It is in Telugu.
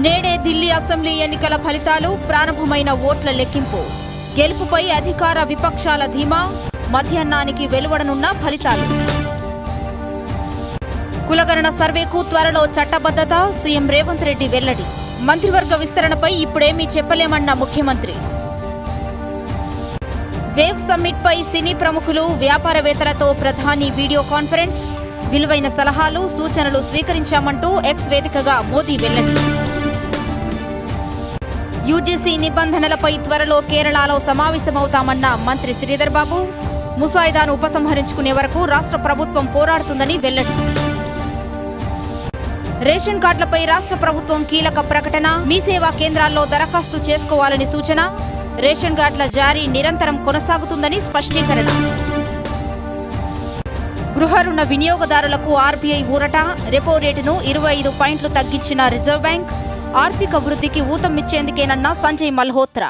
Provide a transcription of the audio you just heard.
నేడే ఢిల్లీ అసెంబ్లీ ఎన్నికల ఫలితాలు ప్రారంభమైన ఓట్ల లెక్కింపు. గెలుపుపై అధికార విపక్షాల ధీమా. మధ్యాహ్నానికి వెలువడనున్న ఫలితాలు. కులగణన సర్వేకు త్వరలో చట్టబద్ధత. సీఎం రేవంత్ రెడ్డి వెల్లడి. మంత్రివర్గ విస్తరణపై ఇప్పుడేమీ చెప్పలేమన్న ముఖ్యమంత్రి. వేవ్ సమ్మిట్ పై సినీ ప్రముఖులు, వ్యాపారవేత్తలతో ప్రధాని వీడియో కాన్ఫరెన్స్. విలువైన సలహాలు, సూచనలు స్వీకరించామంటూ ఎక్స్ వేదికగా మోదీ వెల్లడి. యూజీసీ నిబంధనలపై త్వరలో కేరళలో సమావేశమవుతామన్న మంత్రి శ్రీధర్ బాబు. ముసాయిదాను ఉపసంహరించుకునే వరకు రాష్ట్ర ప్రభుత్వం పోరాడుతుందని వెల్లడి. రేషన్ కార్డులపై రాష్ట్ర ప్రభుత్వం కీలక ప్రకటన. మీ సేవా కేంద్రాల్లో దరఖాస్తు చేసుకోవాలని సూచన. రేషన్ కార్డుల జారీ నిరంతరం కొనసాగుతుందని స్పష్టీకరణ. గృహ రుణ వినియోగదారులకు ఆర్బీఐ ఊరట. రెపో రేటును 25 పాయింట్లు తగ్గించిన రిజర్వ్ బ్యాంక్. ఆర్థిక వృద్ధికి ఊతమిచ్చేందుకేనన్న సంజయ్ మల్హోత్రా.